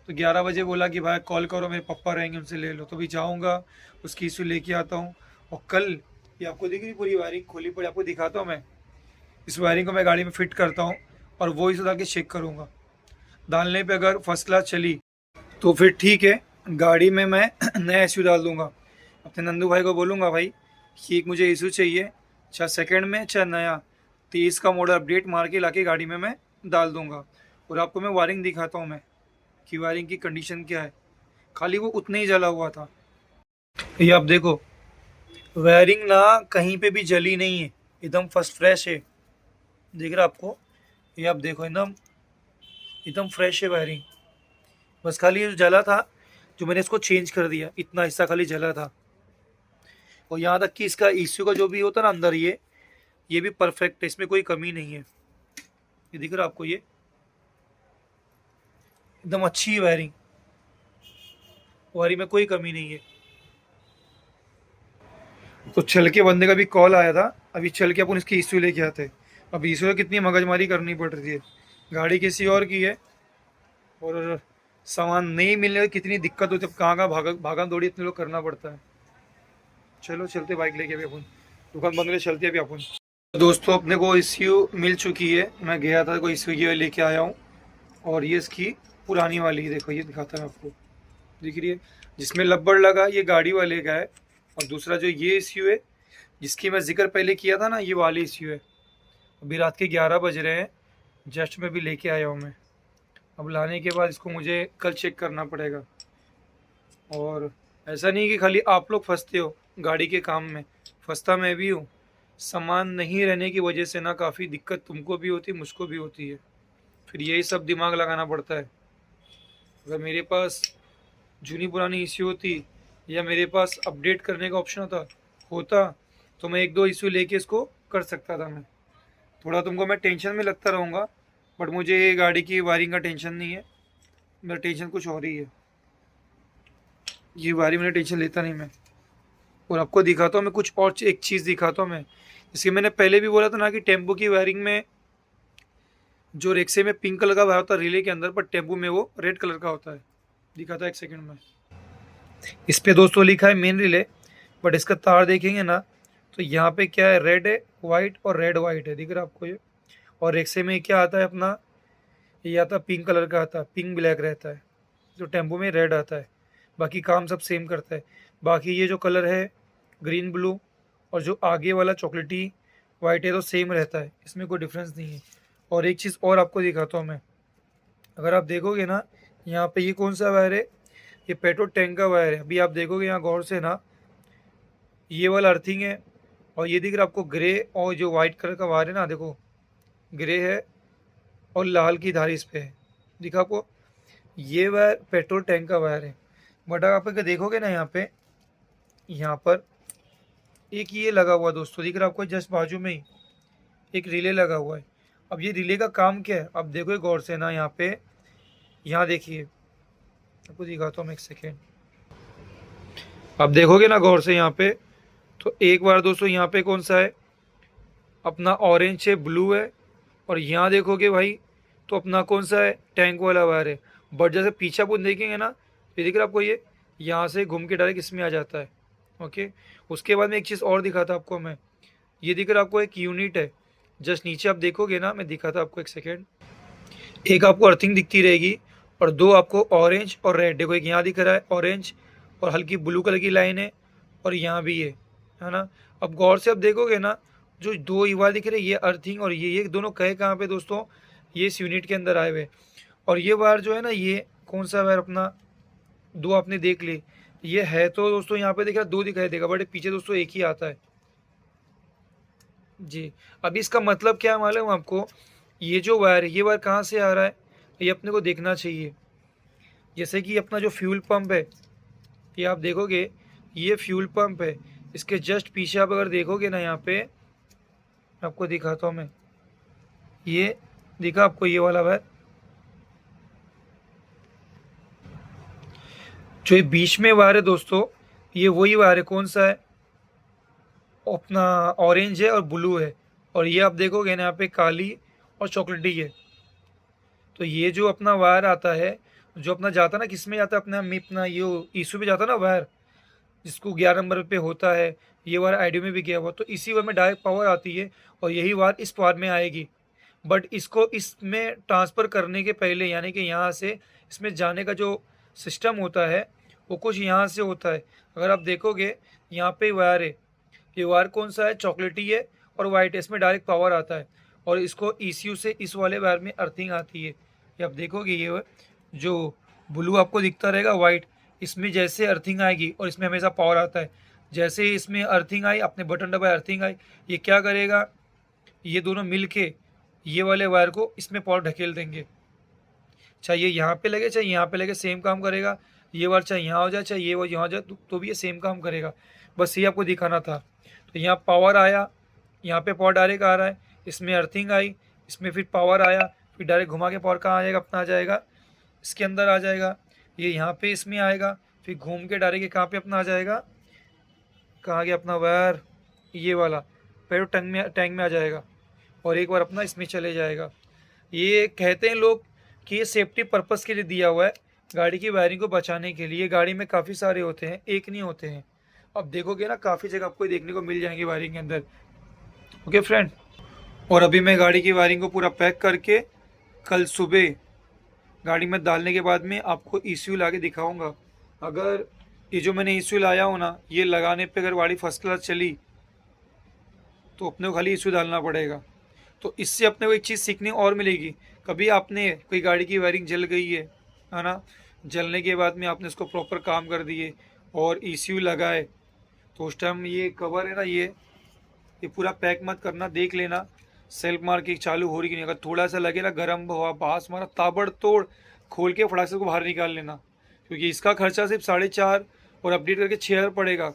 तो 11 बजे बोला कि भाई कॉल करो, मेरे पापा रहेंगे उनसे ले लो। तो भी जाऊँगा, उसकी ईसीयू लेके आता हूँ। और कल ये आपको दिख रही पूरी वायरिंग खोली पड़ी, आपको दिखाता हूँ मैं। इस वायरिंग को मैं गाड़ी में फिट करता हूँ और वो इसे डाल के चेक करूँगा। डालने पे अगर फर्स्ट क्लास चली तो फिर ठीक है, गाड़ी में मैं नया ईसीयू डाल दूँगा। अपने नंदू भाई को बोलूँगा भाई कि एक मुझे ईसीयू चाहिए, चाहे सेकंड में चाहे नया, 23 का मॉडल अपडेट मार के लाके गाड़ी में मैं डाल दूँगा। और आपको मैं वायरिंग दिखाता हूँ मैं कि वायरिंग की कंडीशन क्या है। खाली वो उतना ही जला हुआ था, ये आप देखो, वायरिंग ना कहीं पे भी जली नहीं है, एकदम फर्स्ट फ्रेश है। दिख रहा आपको, ये आप देखो, एकदम एकदम फ्रेश है वायरिंग। बस खाली ये जो जला था, जो मैंने इसको चेंज कर दिया, इतना हिस्सा खाली जला था। और यहाँ तक कि इसका ईसीयू का जो भी होता है ना अंदर, ये भी परफेक्ट है, इसमें कोई कमी नहीं है। ये दिख रहा है आपको, ये एकदम अच्छी वायरिंग, वायरिंग में कोई कमी नहीं है। तो चल के बंदे का भी कॉल आया था, अभी चल के अपन इसकी ईसीयू लेके आते। अब ईसीयू में कितनी मगजमारी करनी पड़ रही है, गाड़ी किसी और की है और सामान नहीं मिलने की कितनी दिक्कत होती है, कहाँ कहाँ भागा दौड़ी इतने लोग करना पड़ता है। चलो चलते बाइक लेके अभी अपन, दुकान बंद करके चलते अभी अपन। दोस्तों अपने को ईसीयू मिल चुकी है, मैं गया था कोई ईसीयू ये लेके आया हूँ। और ये इसकी पुरानी वाली, देखो ये दिखाता है आपको, दिख रही है, जिसमें लब्बड़ लगा ये गाड़ी वाले का है। और दूसरा जो ये ईसीयू है जिसकी मैं जिक्र पहले किया था ना, ये वाली ईसीयू है। अभी रात के 11 बज रहे हैं, जस्ट में भी लेके आया हूँ मैं। अब लाने के बाद इसको मुझे कल चेक करना पड़ेगा। और ऐसा नहीं कि खाली आप लोग फंसते हो गाड़ी के काम में, फंसता मैं भी हूँ। सामान नहीं रहने की वजह से ना काफ़ी दिक्कत तुमको भी होती है, मुझको भी होती है। फिर यही सब दिमाग लगाना पड़ता है। अगर मेरे पास जूनी पुरानी इश्यू होती या मेरे पास अपडेट करने का ऑप्शन होता तो मैं एक दो इश्यू लेके इसको कर सकता था। मैं थोड़ा तुमको मैं टेंशन में लगता रहूँगा, बट मुझे ये गाड़ी की वायरिंग का टेंशन नहीं है, मेरा टेंशन कुछ और ही है। ये वायरिंग में टेंशन लेता नहीं मैं। और आपको दिखाता हूँ मैं कुछ और एक चीज़ दिखाता हूँ मैं। इसके मैंने पहले भी बोला था ना कि टेम्पो की वायरिंग में जो रेक्से में पिंक कलर का वायर होता है रिले के अंदर, पर टेम्पो में वो रेड कलर का होता है। दिखाता है एक सेकंड में। इस पे दोस्तों लिखा है मेन रिले, बट इसका तार देखेंगे ना तो यहाँ पे क्या है, रेड है वाइट और रेड वाइट है, दिख रहा है आपको ये। और रेक्से में क्या आता है अपना, ये आता है पिंक कलर का आता है, पिंक ब्लैक रहता है, जो टेम्पो में रेड आता है। बाकी काम सब सेम करता है। बाकी ये जो कलर है ग्रीन ब्लू और जो आगे वाला चॉकलेटी वाइट है तो सेम रहता है, इसमें कोई डिफरेंस नहीं है। और एक चीज़ और आपको दिखाता हूँ मैं, अगर आप देखोगे ना यहाँ पे ये कौन सा वायर है, ये पेट्रोल टैंक का वायर है। अभी आप देखोगे यहाँ गौर से ना, ये वाला अर्थिंग है और ये दिख रहा है आपको ग्रे और जो वाइट कलर का वायर है ना, देखो ग्रे है और लाल की धारी इस पे है, दिखा आपको, ये वायर पेट्रोल टैंक का वायर है। बट आप अगर देखोगे ना यहाँ पर एक ये लगा हुआ दोस्तों, दिख रहा है आपको, जस्ट बाजू में ही एक रिले लगा हुआ है। अब ये रिले का काम क्या है, अब देखो गौर से ना यहाँ पे, यहाँ देखिए आपको दिखाता हूँ मैं एक सेकेंड। आप देखोगे ना गौर से यहाँ पे, तो एक बार दोस्तों यहाँ पे कौन सा है अपना, ऑरेंज है ब्लू है। और यहाँ देखोगे भाई तो अपना कौन सा है, टैंक वाला वायर है। बट जैसे पीछे अपन देखेंगे ना, ये दिख रहा है आपको, ये यहाँ से घूम के डायरेक्ट इसमें आ जाता है। ओके, उसके बाद में एक चीज़ और दिखाता आपको मैं, ये दिख रहा है आपको एक यूनिट है, जस्ट नीचे आप देखोगे ना, मैं दिखाता आपको एक सेकेंड। एक आपको अर्थिंग दिखती रहेगी और दो आपको ऑरेंज और रेड, देखो एक यहाँ दिख रहा है ऑरेंज और हल्की ब्लू कलर की लाइन है और यहाँ भी है ना। अब गौर से अब देखोगे ना, जो दो ये वायर दिख रहे हैं ये अर्थिंग और ये दोनों कहे कहाँ पे दोस्तों, ये इस यूनिट के अंदर आए हुए। और ये वायर जो है ना, ये कौन सा वायर अपना, दो आपने देख ली, ये है तो दोस्तों यहाँ पे देखा दो दिखाई देगा, बट पीछे दोस्तों एक ही आता है जी। अभी इसका मतलब क्या मालूम आपको, ये जो वायर है ये वायर कहाँ से आ रहा है, ये अपने को देखना चाहिए। जैसे कि अपना जो फ्यूल पंप है, ये आप देखोगे ये फ्यूल पंप है, इसके जस्ट पीछे आप अगर देखोगे ना, यहाँ पे आपको दिखाता हूँ मैं, ये दिखा आपको ये वाला वायर, जो ये बीच में वायर है दोस्तों, ये वही वायर है, कौन सा है अपना, ऑरेंज है और ब्लू है। और ये आप देखोगे ना यहाँ पे काली और चॉकलेटी है। तो ये जो अपना वायर आता है, जो अपना जाता ना, किस में जाता है अपना, अपना ये ईशू में जाता ना वायर, जिसको 11 नंबर पे होता है, ये वायर आईडी में भी गया हुआ, तो इसी वायर में डायरेक्ट पावर आती है और यही वायर इस पावर में आएगी। बट इसको इसमें ट्रांसफ़र करने के पहले, यानी कि यहाँ से इसमें जाने का जो सिस्टम होता है वो कुछ यहाँ से होता है। अगर आप देखोगे यहाँ पे वायर है, ये वायर कौन सा है, चॉकलेटी है और वाइट है, इसमें डायरेक्ट पावर आता है और इसको ईसीयू से इस वाले वायर में अर्थिंग आती है। ये आप देखोगे ये जो ब्लू आपको दिखता रहेगा वाइट, इसमें जैसे अर्थिंग आएगी और इसमें हमेशा पावर आता है। जैसे ही इसमें अर्थिंग आई, अपने बटन दबाए अर्थिंग आई, ये क्या करेगा, ये दोनों मिल के ये वाले वायर को इसमें पावर ढकेल देंगे। चाहे यहाँ पे लगे चाहे यहाँ पे लगे, सेम काम करेगा। ये वायर चाहे यहाँ हो जाए चाहे ये वो यहाँ हो जाए तो भी ये सेम काम करेगा। बस ये आपको दिखाना था। तो यहाँ पावर आया, यहाँ पे पावर डायरेक्ट आ रहा है, इसमें अर्थिंग आई, इसमें फिर पावर आया, फिर डायरेक्ट घुमा के पावर कहाँ आ जाएगा, अपना आ जाएगा इसके अंदर आ जाएगा, ये यहाँ पे इसमें आएगा, फिर घूम के डायरेक्ट कहाँ पे अपना आ जाएगा, कहाँ गया अपना वायर, ये वाला पेट्रोल टैंक में आ जाएगा, और एक बार अपना इसमें चले जाएगा। ये कहते हैं लोग कि ये सेफ्टी पर्पस के लिए दिया हुआ है, गाड़ी की वायरिंग को बचाने के लिए। गाड़ी में काफ़ी सारे होते हैं, एक नहीं होते हैं। अब देखोगे ना काफ़ी जगह आपको देखने को मिल जाएंगे वायरिंग के अंदर। ओके फ्रेंड, और अभी मैं गाड़ी की वायरिंग को पूरा पैक करके कल सुबह गाड़ी में डालने के बाद में आपको ECU ला के दिखाऊँगा। अगर ये जो मैंने ECU लाया हो ना, ये लगाने पे अगर गाड़ी फर्स्ट क्लास चली तो अपने को खाली ECU डालना पड़ेगा। तो इससे अपने को एक चीज़ सीखने और मिलेगी। कभी आपने कोई गाड़ी की वायरिंग जल गई है ना, जलने के बाद में आपने इसको प्रॉपर काम कर दिए और ECU लगाए, तो उस टाइम ये कवर है ना, ये पूरा पैक मत करना, देख लेना सेल्फ मार के चालू हो रही कि नहीं। अगर थोड़ा सा लगे ना गर्म हुआ, बास मारा, ताबड़तोड़ खोल के फटाक से को बाहर निकाल लेना, क्योंकि इसका खर्चा सिर्फ 4.5 और अपडेट करके 6,000 पड़ेगा।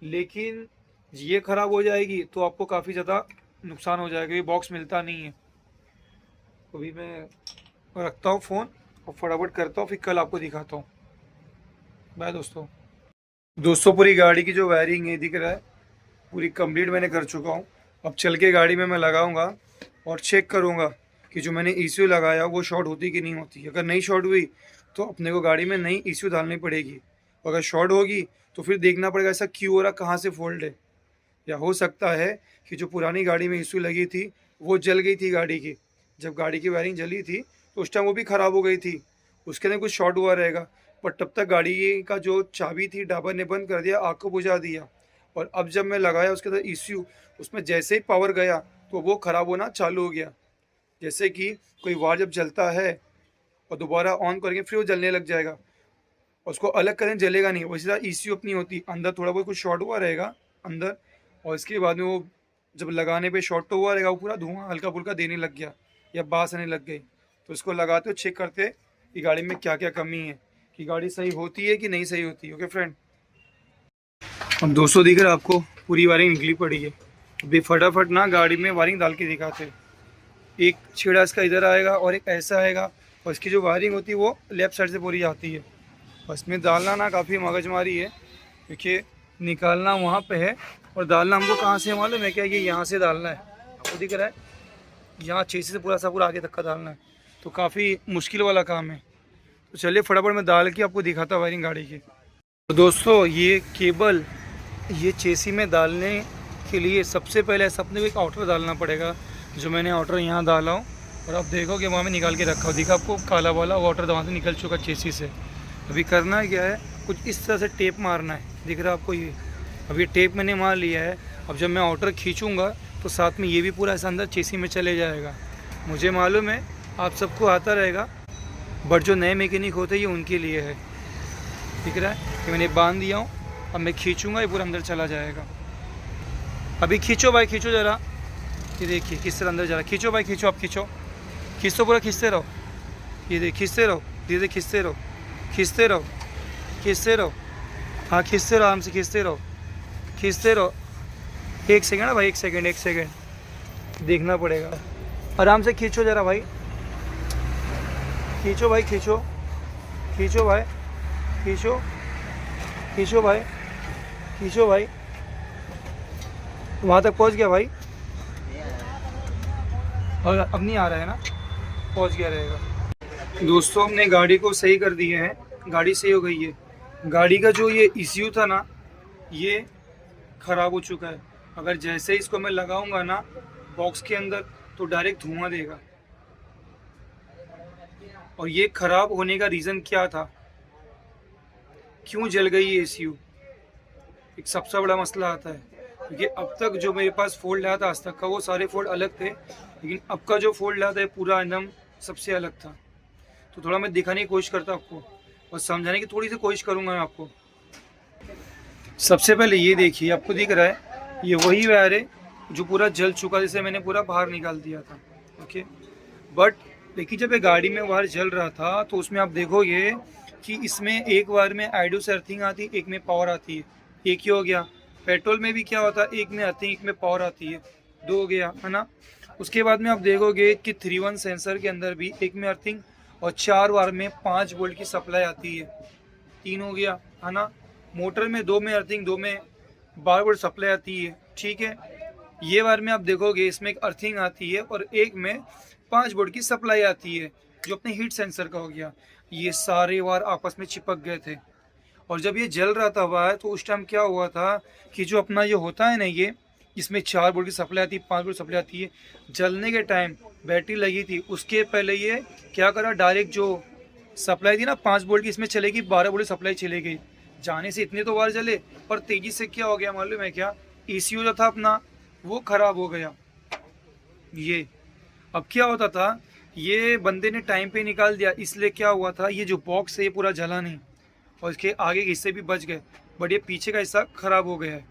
लेकिन ये ख़राब हो जाएगी तो आपको काफ़ी ज़्यादा नुकसान हो जाएगा, ये बॉक्स मिलता नहीं है। अभी मैं रखता हूँ फ़ोन और फटाफट करता हूँ, फिर कल आपको दिखाता हूँ। बाय दोस्तों पूरी गाड़ी की जो वायरिंग है दिख रहा है, पूरी कंप्लीट मैंने कर चुका हूँ। अब चल के गाड़ी में मैं लगाऊंगा और चेक करूंगा कि जो मैंने ECU लगाया वो शॉर्ट होती कि नहीं होती। अगर नहीं शॉर्ट हुई तो अपने को गाड़ी में नई ECU डालनी पड़ेगी, अगर शॉर्ट होगी तो फिर देखना पड़ेगा ऐसा क्यों हो रहा, कहाँ से फॉल्ट है। या हो सकता है कि जो पुरानी गाड़ी में ECU लगी थी वो जल गई थी गाड़ी की, जब गाड़ी की वायरिंग जली थी तो उस टाइम वो भी ख़राब हो गई थी, उसके अंदर कुछ शॉर्ट हुआ रहेगा। पर तब तक गाड़ी का जो चाबी थी डाबर ने बंद कर दिया, आग को बुझा दिया। और अब जब मैं लगाया उसके अंदर ECU, उसमें जैसे ही पावर गया तो वो ख़राब होना चालू हो गया। जैसे कि कोई वायर जब जलता है और दोबारा ऑन करेंगे फिर वो जलने लग जाएगा, उसको अलग करें जलेगा नहीं। वैसे तरह ECU अपनी होती, अंदर थोड़ा बहुत कुछ शॉर्ट हुआ रहेगा अंदर, और इसके बाद में वो जब लगाने पे शॉर्ट तो हुआ रहेगा, वो पूरा धुआं हल्का फुल्का देने लग गया या बास आने लग गई। तो इसको लगाते हो चेक करते कि गाड़ी में क्या क्या कमी है, कि गाड़ी सही होती है कि नहीं सही होती है। ओके फ्रेंड, अब 200 दिख रहा है आपको, पूरी वायरिंग निकली पड़ी है। अभी फटाफट ना गाड़ी में वायरिंग डाल के दिखाते। एक छेड़ा इसका इधर आएगा और एक ऐसा आएगा, और इसकी जो वायरिंग होती है वो लेफ़्ट साइड से पूरी आती है। बस में डालना ना काफ़ी मगजमारी है, क्योंकि निकालना वहाँ पे है और डालना हमको कहाँ से मालूम है क्या, ये यहाँ से डालना है। आपको दिख रहा है यहाँ चेसी से पूरा सा पूरा आगे तक का डालना है, तो काफ़ी मुश्किल वाला काम है। तो चलिए फटाफट मैं डाल के आपको दिखाता वायरिंग गाड़ी की। तो दोस्तों ये केबल ये चेसी में डालने के लिए सबसे पहले अपने को एक आउटर डालना पड़ेगा, जो मैंने आउटर यहाँ डाला हूँ। और आप देखो कि वहाँ में निकाल के रखा हो, दिखा आपको काला वाला वाटर वहाँ से निकल चुका चेसी से। अभी करना है क्या है, कुछ इस तरह से टेप मारना है, दिख रहा है आपको ये। अभी टेप मैंने मार लिया है, अब जब मैं आउटर खींचूँगा तो साथ में ये भी पूरा ऐसा अंदर चेसी में चले जाएगा। मुझे मालूम है आप सबको आता रहेगा, बट जो नए मैकेनिक होते हैं ये उनके लिए है। दिख रहा है कि मैंने बांध दिया हूँ, अब मैं खींचूँगा ये पूरा अंदर चला जाएगा। अभी खींचो भाई, खींचो ज़रा, ये देखिए किस तरह अंदर जा रहा है। खींचो भाई खींचो, आप खींचो, खींचो पूरा, खींचते रहो, ये देखिए खींचते रहो, धीरे खींचते रहो, खींचते रहो, खींचते रहो, हाँ खींचते रहो, आराम से खींचते रहो, खींचते रहो। 1 सेकेंड है भाई, 1 सेकेंड, 1 सेकेंड देखना पड़ेगा। आराम से खींचो ज़रा भाई, खींचो भाई खींचो, खींचो भाई खींचो, खींचो भाई, खींचो भाई, वहाँ तक पहुँच गया भाई, और अब नहीं आ रहा है ना, पहुँच गया रहेगा। दोस्तों हमने गाड़ी को सही कर दिए हैं, गाड़ी सही हो गई है। गाड़ी का जो ये ECU था ना, ये ख़राब हो चुका है। अगर जैसे इसको मैं लगाऊंगा ना बॉक्स के अंदर तो डायरेक्ट धुआं देगा। और ये ख़राब होने का रीज़न क्या था, क्यों जल गई ये ECU, एक सबसे बड़ा मसला आता है। क्योंकि अब तक जो मेरे पास फोल्ड आया था आज तक का, वो सारे फोल्ड अलग थे, लेकिन अब का जो फोल्ड आया था पूरा एकदम सबसे अलग था। तो थोड़ा मैं दिखाने की कोशिश करता आपको और समझाने की थोड़ी सी कोशिश करूँगा मैं आपको। सबसे पहले ये देखिए, आपको दिख रहा है ये वही वायर है जो पूरा जल चुका, जिसे मैंने पूरा बाहर निकाल दिया था। ओके, बट लेकिन जब ये गाड़ी में वायर जल रहा था तो उसमें आप देखोगे कि इसमें एक वायर में आइडो से अर्थिंग आती है, एक में पावर आती है। एक ही हो गया, पेट्रोल में भी क्या होता है, एक में अर्थिंग एक में पावर आती है, 2 हो गया है ना। उसके बाद में आप देखोगे कि 3-1 सेंसर के अंदर भी एक में अर्थिंग और 4 वार में 5 वोल्ट की सप्लाई आती है, 3 हो गया है ना। मोटर में 2 में अर्थिंग 2 में 12 वोल्ट सप्लाई आती है, ठीक है। ये वार में आप देखोगे इसमें एक अर्थिंग आती है और एक में 5 वोल्ट की सप्लाई आती है, जो अपने हीट सेंसर का हो गया। ये सारे वार आपस में चिपक गए थे और जब ये जल रहा था वायर, तो उस टाइम क्या हुआ था कि जो अपना ये होता है ना, ये इसमें 4 वोल्ट की सप्लाई आती है, 5 वोल्ट सप्लाई आती है, जलने के टाइम बैटरी लगी थी, उसके पहले ये क्या करा, डायरेक्ट जो सप्लाई थी ना 5 वोल्ट की, इसमें चलेगी 12 वोल्ट सप्लाई चली गई। जाने से इतने तो वार जले, पर तेजी से क्या हो गया मालूम है क्या, ECU जो था अपना वो खराब हो गया। ये अब क्या होता था, ये बंदे ने टाइम पे निकाल दिया, इसलिए क्या हुआ था, ये जो बॉक्स है ये पूरा जला नहीं और इसके आगे के हिस्से भी बच गए, बट ये पीछे का हिस्सा खराब हो गया है।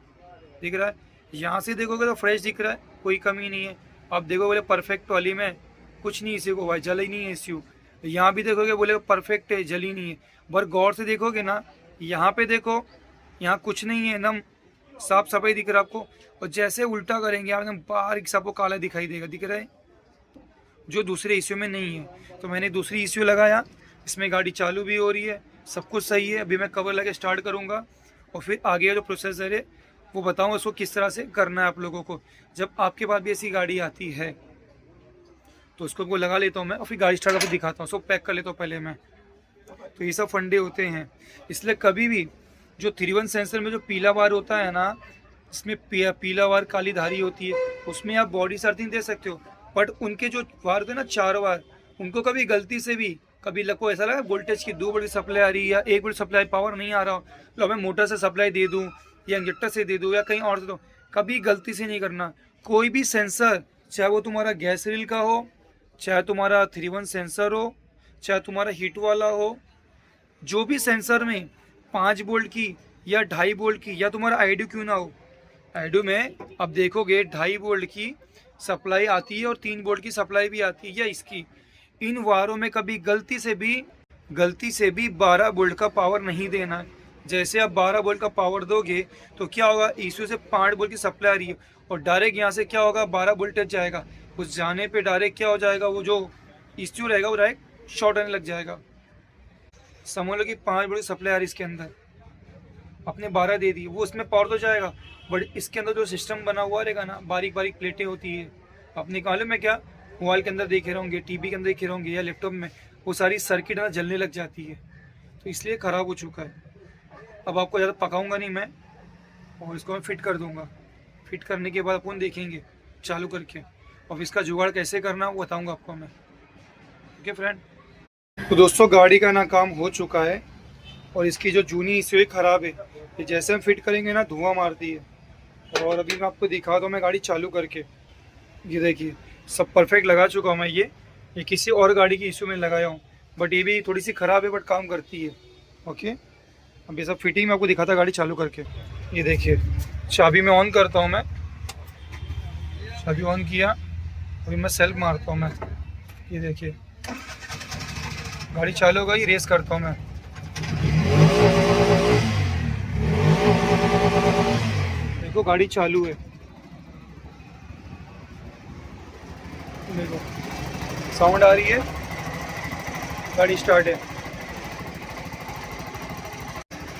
दिख रहा है, यहाँ से देखोगे तो फ्रेश दिख रहा है, कोई कमी नहीं है। आप देखो बोले परफेक्ट वाली में कुछ नहीं, इसी को भाई जल ही नहीं है ECU। यहाँ भी देखोगे बोले परफेक्ट है, जली नहीं है। पर गौर से देखोगे ना, यहाँ पे देखो, यहाँ कुछ नहीं है, एकदम साफ सफाई दिख रहा है आपको। और जैसे उल्टा करेंगे आप एकदम बारीक सा आपको काला दिखाई देगा, दिख रहा है, जो दूसरे ECU में नहीं है। तो मैंने दूसरी ECU लगाया, इसमें गाड़ी चालू भी हो रही है, सब कुछ सही है। अभी मैं कवर लगे स्टार्ट करूँगा और फिर आगे जो प्रोसेसर है वो बताऊँगा उसको किस तरह से करना है आप लोगों को। जब आपके पास भी ऐसी गाड़ी आती है तो उसको वो लगा लेता हूँ मैं और फिर गाड़ी स्टार्ट करके दिखाता हूँ, उसको पैक कर लेता हूँ पहले मैं। तो ये सब फंडे होते हैं, इसलिए कभी भी जो 3-1 सेंसर में जो पीला वार होता है ना, इसमें पीला वार काली धारी होती है, उसमें आप बॉडी से अर्थिंग दे सकते हो। बट उनके जो वार होते हैं ना 4 वार, उनको कभी गलती से भी कभी लगो ऐसा लगा वोल्टेज की 2 वोल्ट सप्लाई आ रही है या 1 वोल्ट सप्लाई पावर नहीं आ रहा हो, तो मैं मोटर से सप्लाई दे दूँ या इंजेक्टर से दे दूँ या कहीं और से दूँ, कभी गलती से नहीं करना। कोई भी सेंसर, चाहे वो तुम्हारा गैस रील का हो, चाहे तुम्हारा 3-1 सेंसर हो, चाहे तुम्हारा हीट वाला हो, जो भी सेंसर में 5 वोल्ट की या 2.5 वोल्ट की, या तुम्हारा आईडू क्यों ना हो, आईडू में अब देखोगे 2.5 वोल्ट की सप्लाई आती है और 3 वोल्ट की सप्लाई भी आती है, या इसकी, इन वारों में कभी गलती से भी 12 वोल्ट का पावर नहीं देना है। जैसे आप 12 वोल्ट का पावर दोगे तो क्या होगा, ECU से 5 वोल्ट की सप्लाई आ रही है और डायरेक्ट यहाँ से क्या होगा 12 वोल्टेज जाएगा, उस जाने पे डायरेक्ट क्या हो जाएगा, वो जो ECU रहेगा वो डायरेक्ट शॉर्ट आने लग जाएगा। समझ लो कि 5 वोल्ट की सप्लाई आ रही है इसके अंदर, अपने 12 दे दी, वो उसमें पावर तो जाएगा, बट इसके अंदर जो सिस्टम बना हुआ रहेगा ना, बारीक बारीक प्लेटें होती है, अपने मालूम में क्या, मोबाइल के अंदर देखे होंगे, टीवी के अंदर देखे होंगे या लैपटॉप में, वो सारी सर्किट ना जलने लग जाती है, तो इसलिए ख़राब हो चुका है। अब आपको ज़्यादा पकाऊंगा नहीं मैं, और इसको मैं फिट कर दूंगा। फिट करने के बाद अपन देखेंगे चालू करके, और इसका जुगाड़ कैसे करना वो बताऊंगा आपको मैं। ओके फ्रेंड, तो दोस्तों गाड़ी का ना काम हो चुका है और इसकी जो जूनी ECU ख़राब है, ये जैसे हम फिट करेंगे ना धुआं मारती है। और अभी मैं आपको दिखा दूँ मैं गाड़ी चालू करके, ये देखिए सब परफेक्ट लगा चुका हूँ मैं। ये किसी और गाड़ी की ECU में लगाया हूँ, बट ये भी थोड़ी सी ख़राब है, बट काम करती है। ओके, अब ये सब फिटिंग में आपको दिखाता गाड़ी चालू करके। ये देखिए चाबी में ऑन करता हूँ मैं, चाबी ऑन किया, अभी मैं सेल्फ मारता हूँ मैं, ये देखिए गाड़ी चालू हो गई, रेस करता हूँ मैं। देखो गाड़ी चालू है, देखो साउंड आ रही है, गाड़ी स्टार्ट है।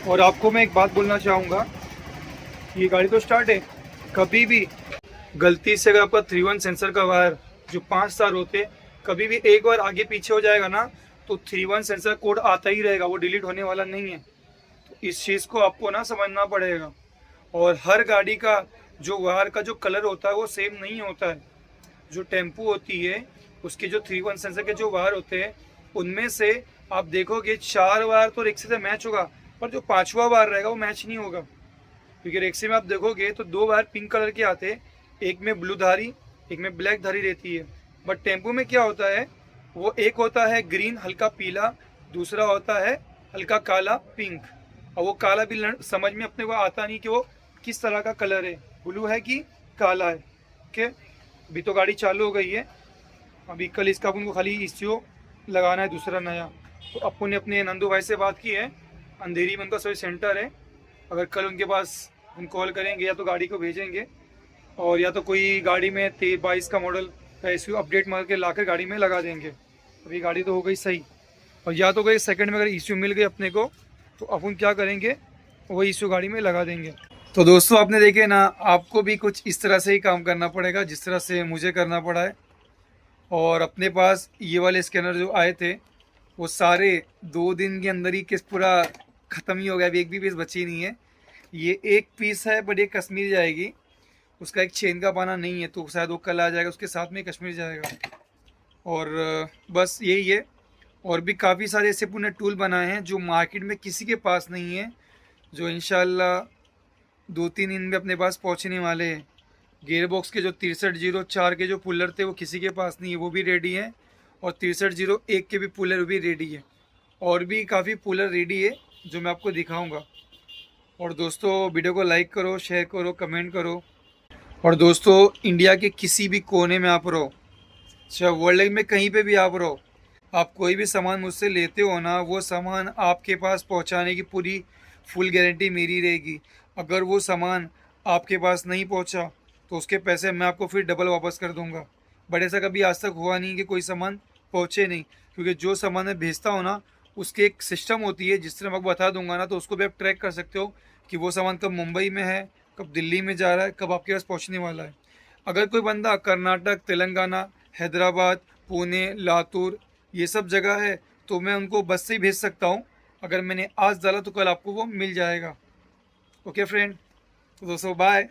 और आपको मैं एक बात बोलना चाहूँगा, ये गाड़ी तो स्टार्ट है, कभी भी गलती से अगर आपका 3-1 सेंसर का वायर जो 5 तार होते, कभी भी एक बार आगे पीछे हो जाएगा ना, तो 3-1 सेंसर कोड आता ही रहेगा, वो डिलीट होने वाला नहीं है। तो इस चीज़ को आपको ना समझना पड़ेगा। और हर गाड़ी का जो वायर का जो कलर होता है वो सेम नहीं होता है। जो टेम्पू होती है उसके जो 3-1 सेंसर के जो वायर होते हैं, उनमें से आप देखोगे 4 वायर तो रिक्शे से मैच होगा, पर जो 5वां वायर रहेगा वो मैच नहीं होगा। क्योंकि रिक्शे में आप देखोगे तो 2 वायर पिंक कलर के आते हैं, एक में ब्लू धारी एक में ब्लैक धारी रहती है। बट टेम्पू में क्या होता है, वो एक होता है ग्रीन हल्का पीला, दूसरा होता है हल्का काला पिंक। और वो काला भी समझ में अपने को आता नहीं कि वो किस तरह का कलर है, ब्लू है कि काला है। ओके, अभी तो गाड़ी चालू हो गई है, अभी कल इसका अपन को खाली ECU लगाना है दूसरा नया। तो अपन ने अपने नंदू भाई से बात की है, अंधेरी में उनका सर्विस सेंटर है, अगर कल उनके पास हम कॉल करेंगे या तो गाड़ी को भेजेंगे, और या तो कोई गाड़ी में 22 का मॉडल का इशू अपडेट मार के लाकर गाड़ी में लगा देंगे। अभी गाड़ी तो हो गई सही, और या तो कोई सेकंड में अगर इशू मिल गई अपने को तो अपन क्या करेंगे, वही इशू गाड़ी में लगा देंगे। तो दोस्तों आपने देखे ना, आपको भी कुछ इस तरह से ही काम करना पड़ेगा जिस तरह से मुझे करना पड़ा है। और अपने पास ये वाले स्कैनर जो आए थे वो सारे 2 दिन के अंदर ही किस पूरा ख़त्म ही हो गया, अभी एक भी पीस बची नहीं है। ये एक पीस है बट ये कश्मीर जाएगी, उसका एक चेन का पाना नहीं है, तो शायद वो कल आ जाएगा, उसके साथ में कश्मीर जाएगा। और बस यही है। और भी काफ़ी सारे ऐसे पुणे टूल बनाए हैं जो मार्केट में किसी के पास नहीं है, जो इंशाल्लाह 2-3 दिन में अपने पास पहुंचने वाले हैं। गियर बॉक्स के जो 6304 के जो पुलर थे वो किसी के पास नहीं है, वो भी रेडी है। और 6301 के भी पुलर भी रेडी है। और भी काफ़ी पुलर रेडी है जो मैं आपको दिखाऊंगा। और दोस्तों वीडियो को लाइक करो, शेयर करो, कमेंट करो। और दोस्तों इंडिया के किसी भी कोने में आप रहो, चाहे वर्ल्ड में कहीं पे भी आप रहो, आप कोई भी सामान मुझसे लेते हो ना, वो सामान आपके पास पहुंचाने की पूरी फुल गारंटी मेरी रहेगी। अगर वो सामान आपके पास नहीं पहुंचा तो उसके पैसे मैं आपको फिर डबल वापस कर दूंगा। बट ऐसा कभी आज तक हुआ नहीं कि कोई सामान पहुंचे नहीं, क्योंकि जो सामान मैं भेजता हूँ ना उसकी एक सिस्टम होती है, जिस तरह मैं आपको बता दूंगा ना, तो उसको भी आप ट्रैक कर सकते हो कि वो सामान कब मुंबई में है, कब दिल्ली में जा रहा है, कब आपके पास पहुँचने वाला है। अगर कोई बंदा कर्नाटक, तेलंगाना, हैदराबाद, पुणे, लातूर ये सब जगह है तो मैं उनको बस से ही भेज सकता हूँ। अगर मैंने आज डाला तो कल आपको वो मिल जाएगा। ओके फ्रेंड, तो दोस्तों बाय।